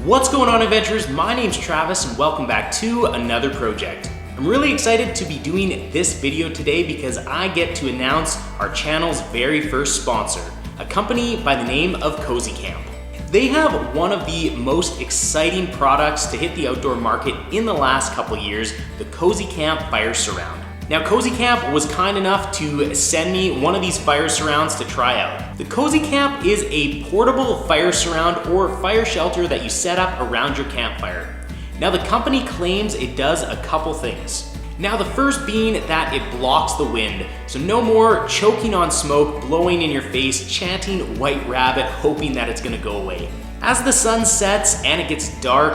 What's going on, adventurers? My name's Travis and welcome back to another project. I'm really excited to be doing this video today because I get to announce our channel's very first sponsor, a company by the name of Kozy Camp. They have one of the most exciting products to hit the outdoor market in the last couple years, the Kozy Camp Fire Surround. Now, Kozy Camp was kind enough to send me one of these fire surrounds to try out. The Kozy Camp is a portable fire surround or fire shelter that you set up around your campfire. Now, the company claims it does a couple things. Now, the first being that it blocks the wind, so no more choking on smoke, blowing in your face, chanting White Rabbit, hoping that it's gonna go away. As the sun sets and it gets dark,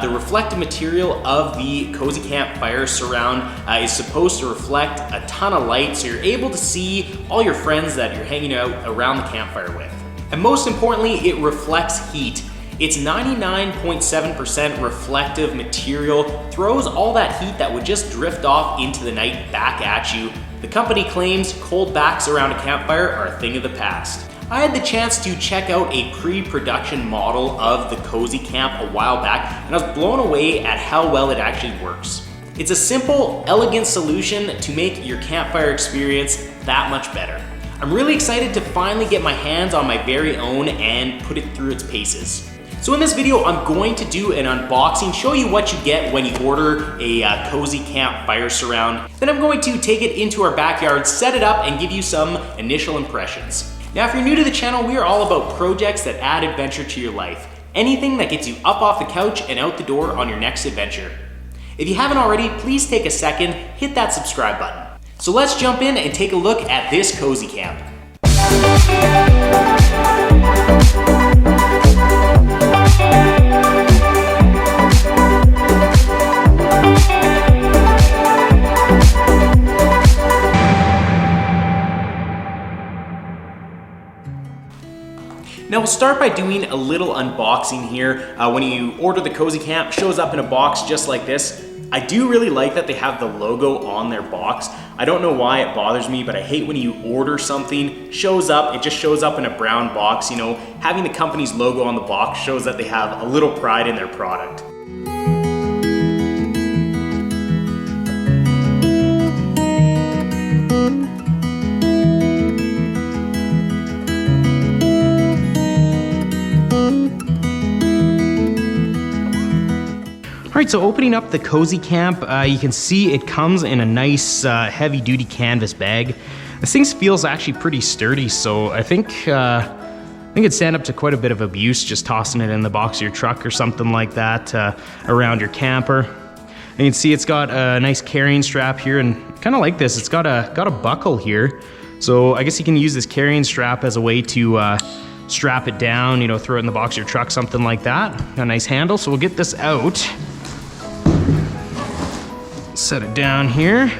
the reflective material of the Kozy Camp Fire Surround is supposed to reflect a ton of light, so you're able to see all your friends that you're hanging out around the campfire with. And most importantly, it reflects heat. It's 99.7% reflective material, throws all that heat that would just drift off into the night back at you. The company claims cold backs around a campfire are a thing of the past. I had the chance to check out a pre-production model of the Kozy Camp a while back, and I was blown away at how well it actually works. It's a simple, elegant solution to make your campfire experience that much better. I'm really excited to finally get my hands on my very own and put it through its paces. So in this video, I'm going to do an unboxing, show you what you get when you order a Kozy Camp Fire Surround. Then I'm going to take it into our backyard, set it up, and give you some initial impressions. Now, if you're new to the channel, we are all about projects that add adventure to your life. Anything that gets you up off the couch and out the door on your next adventure. If you haven't already, please take a second, hit that subscribe button. So let's jump in and take a look at this Kozy Camp. Now we'll start by doing a little unboxing here. When you order the Kozy Camp, it shows up in a box just like this. I do really like that they have the logo on their box. I don't know why it bothers me, but I hate when you order something, it just shows up in a brown box. You know, having the company's logo on the box shows that they have a little pride in their product. All right, so opening up the Kozy Camp, you can see it comes in a nice heavy-duty canvas bag. This thing feels actually pretty sturdy, so I think it'd stand up to quite a bit of abuse just tossing it in the box of your truck or something like that around your camper. And you can see it's got a nice carrying strap here, and kind of like this, it's got a buckle here. So I guess you can use this carrying strap as a way to strap it down, you know, throw it in the box of your truck, something like that. Got a nice handle, so we'll get this out. Set it down here.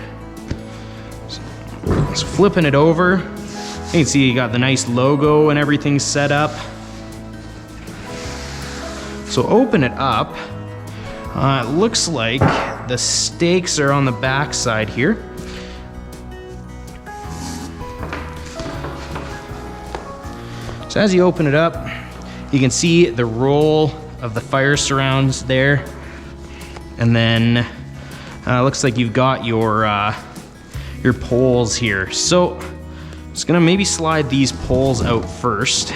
So flipping it over, you can see you got the nice logo and everything set up. So open it up. It looks like the stakes are on the back side here. So as you open it up, you can see the roll of the fire surrounds there. And then looks like you've got your poles here. So I'm just gonna maybe slide these poles out first.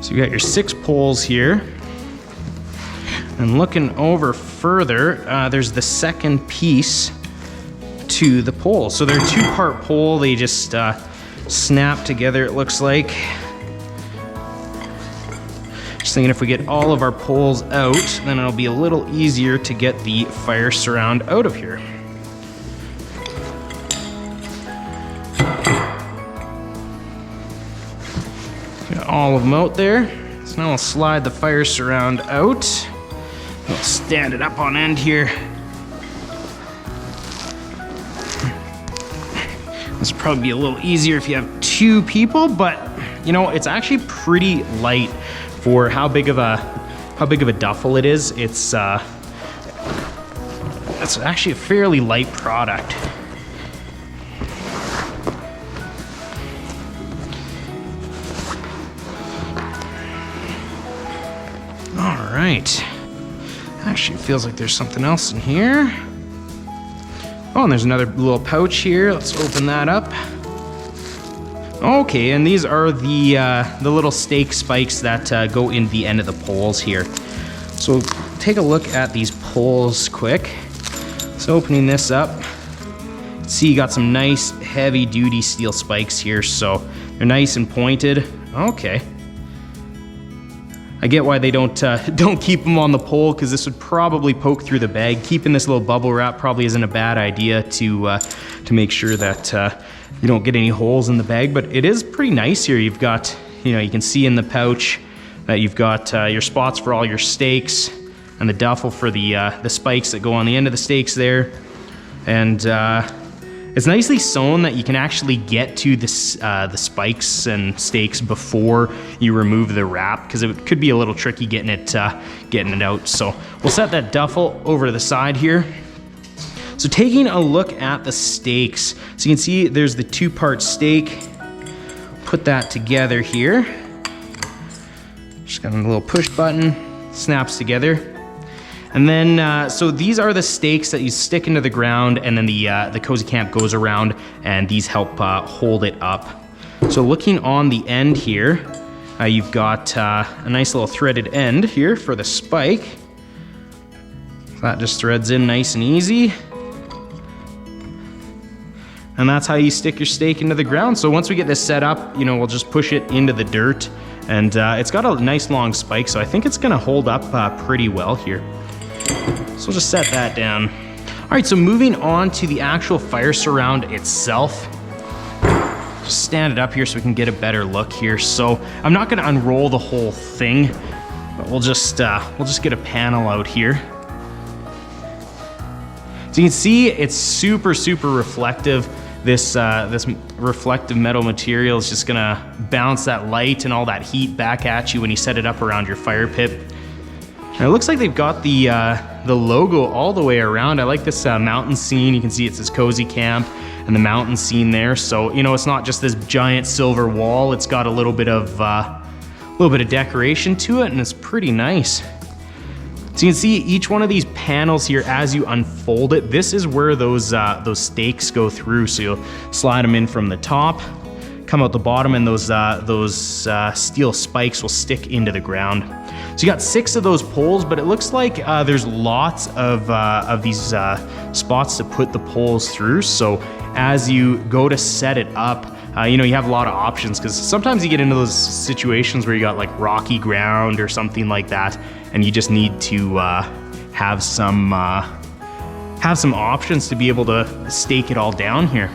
So you got your 6 poles here. And looking over further, there's the second piece to the pole. So they're a 2-part pole. They just snap together, it looks like. Just thinking if we get all of our poles out, then it'll be a little easier to get the fire surround out of here. Got all of them out there. So now I'll slide the fire surround out. I'll stand it up on end here. This will probably be a little easier if you have 2 people, but you know, it's actually pretty light for how big of a duffel it is. It's That's actually a fairly light product. All right. Actually, it feels like there's something else in here. Oh, and there's another little pouch here. Let's open that up. Okay, and these are the little stake spikes that go in the end of the poles here. So take a look at these poles quick. So opening this up, see you got some nice heavy duty steel spikes here. So they're nice and pointed. Okay. I get why they don't keep them on the pole, because this would probably poke through the bag. Keeping this little bubble wrap probably isn't a bad idea to make sure that you don't get any holes in the bag. But it is pretty nice here. You've got, you can see in the pouch that you've got your spots for all your stakes, and the duffel for the spikes that go on the end of the stakes there. And it's nicely sewn that you can actually get to the spikes and stakes before you remove the wrap, because it could be a little tricky getting it out. So we'll set that duffel over to the side here. So taking a look at the stakes, so you can see there's the 2-part stake. Put that together here. Just got a little push button, snaps together. And then, so these are the stakes that you stick into the ground, and then the Kozy Camp goes around, and these help hold it up. So looking on the end here, you've got a nice little threaded end here for the spike. That just threads in nice and easy. And that's how you stick your stake into the ground. So once we get this set up, we'll just push it into the dirt, and it's got a nice long spike, so I think it's gonna hold up pretty well here. So we'll just set that down. All right, so moving on to the actual fire surround itself. Just stand it up here so we can get a better look here. So I'm not gonna unroll the whole thing, but we'll just get a panel out here. So you can see it's super, super reflective. This reflective metal material is just gonna bounce that light and all that heat back at you when you set it up around your fire pit. And it looks like they've got the logo all the way around. I like this mountain scene. You can see it says Kozy Camp and the mountain scene there. So it's not just this giant silver wall. It's got a little bit of decoration to it, and it's pretty nice. So you can see each one of these panels here as you unfold it. This is where those stakes go through. So you'll slide them in from the top, come out the bottom, and those steel spikes will stick into the ground. So you got 6 of those poles, but it looks like there's lots of these spots to put the poles through. So as you go to set it up, you have a lot of options, because sometimes you get into those situations where you got like rocky ground or something like that, and you just need to have some options to be able to stake it all down here.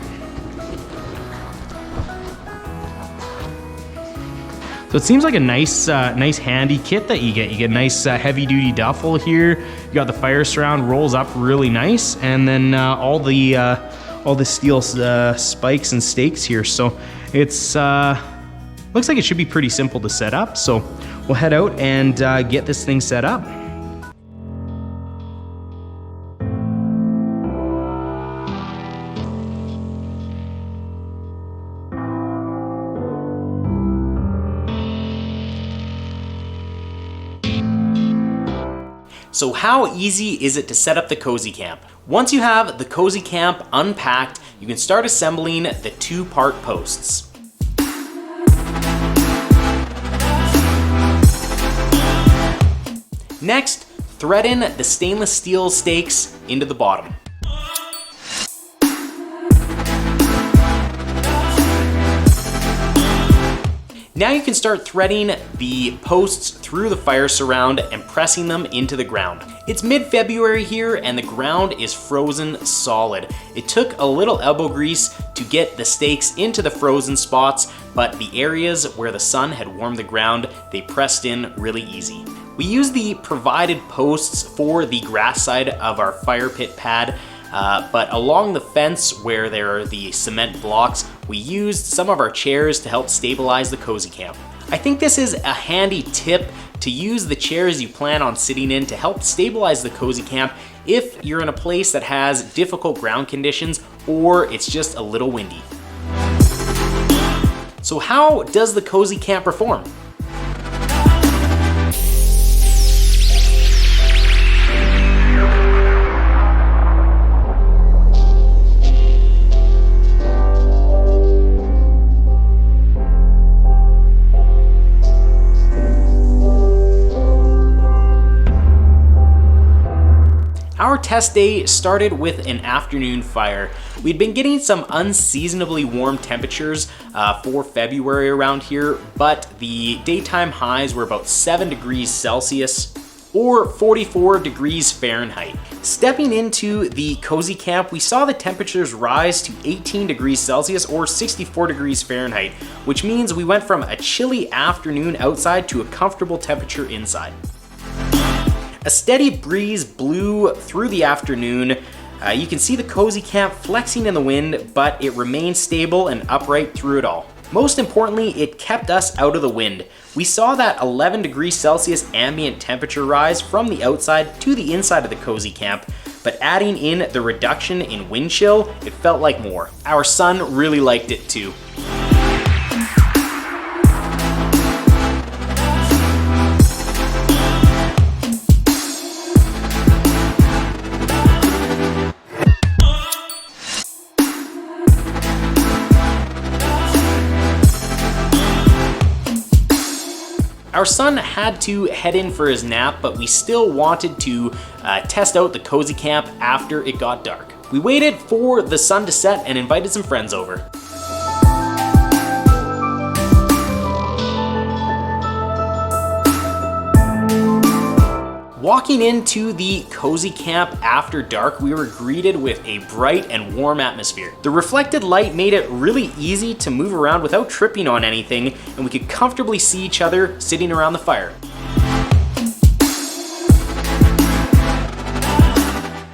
So it seems like a nice handy kit that you get. You get a nice heavy duty duffel here. You got the fire surround, rolls up really nice, and then all the steel spikes and stakes here. So it's looks like it should be pretty simple to set up. So we'll head out and get this thing set up. So how easy is it to set up the Kozy Camp? Once you have the Kozy Camp unpacked, you can start assembling the 2-part posts. Next, thread in the stainless steel stakes into the bottom. Now you can start threading the posts through the fire surround and pressing them into the ground. It's mid-February here and the ground is frozen solid. It took a little elbow grease to get the stakes into the frozen spots, but the areas where the sun had warmed the ground, they pressed in really easy. We used the provided posts for the grass side of our fire pit pad, but along the fence where there are the cement blocks, we used some of our chairs to help stabilize the Kozy Camp. I think this is a handy tip to use the chairs you plan on sitting in to help stabilize the Kozy Camp if you're in a place that has difficult ground conditions or it's just a little windy. So how does the Kozy Camp perform? Our test day started with an afternoon fire. We'd been getting some unseasonably warm temperatures for February around here, but the daytime highs were about 7 degrees Celsius or 44 degrees Fahrenheit. Stepping into the Kozy Camp, we saw the temperatures rise to 18 degrees Celsius or 64 degrees Fahrenheit, which means we went from a chilly afternoon outside to a comfortable temperature inside. A steady breeze blew through the afternoon. You can see the Kozy Camp flexing in the wind, but it remained stable and upright through it all. Most importantly, it kept us out of the wind. We saw that 11 degrees Celsius ambient temperature rise from the outside to the inside of the Kozy Camp, but adding in the reduction in wind chill, it felt like more. Our son really liked it too. Our son had to head in for his nap, but we still wanted to test out the Kozy Camp after it got dark. We waited for the sun to set and invited some friends over. Walking into the Kozy Camp after dark, we were greeted with a bright and warm atmosphere. The reflected light made it really easy to move around without tripping on anything, and we could comfortably see each other sitting around the fire.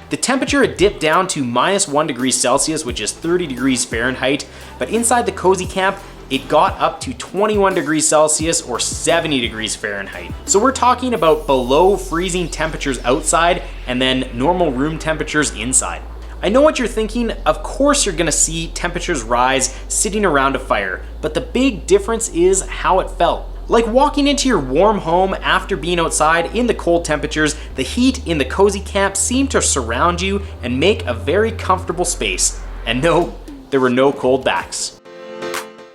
The temperature had dipped down to -1 degree Celsius, which is 30 degrees Fahrenheit, but inside the Kozy Camp, it got up to 21 degrees Celsius or 70 degrees Fahrenheit. So we're talking about below freezing temperatures outside and then normal room temperatures inside. I know what you're thinking, of course you're gonna see temperatures rise sitting around a fire, but the big difference is how it felt. Like walking into your warm home after being outside in the cold temperatures, the heat in the Kozy Camp seemed to surround you and make a very comfortable space. And no, there were no cold backs.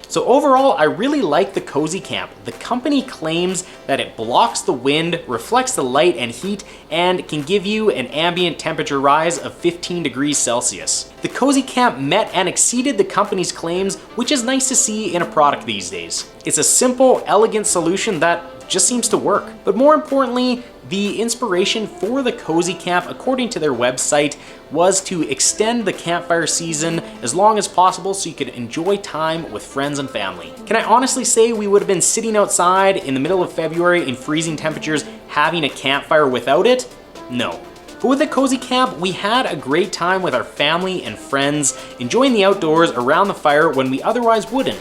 So overall, I really like the Kozy Camp. The company claims that it blocks the wind, reflects the light and heat, and can give you an ambient temperature rise of 15 degrees Celsius. The Kozy Camp met and exceeded the company's claims, which is nice to see in a product these days. It's a simple, elegant solution that just seems to work. But more importantly, the inspiration for the Kozy Camp, according to their website, was to extend the campfire season as long as possible so you could enjoy time with friends and family. Can I honestly say we would have been sitting outside in the middle of February in freezing temperatures having a campfire without it? No. But with the Kozy Camp, we had a great time with our family and friends, enjoying the outdoors around the fire when we otherwise wouldn't.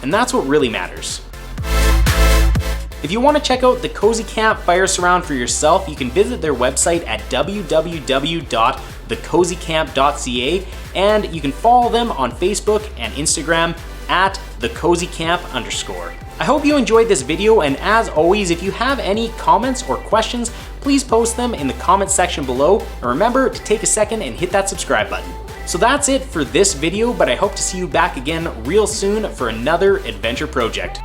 And that's what really matters. If you want to check out the Kozy Camp Fire Surround for yourself, you can visit their website at www.thekozycamp.ca, and you can follow them on Facebook and Instagram at thekozycamp_. I hope you enjoyed this video, and as always, if you have any comments or questions, please post them in the comment section below, and remember to take a second and hit that subscribe button. So that's it for this video, but I hope to see you back again real soon for another adventure project.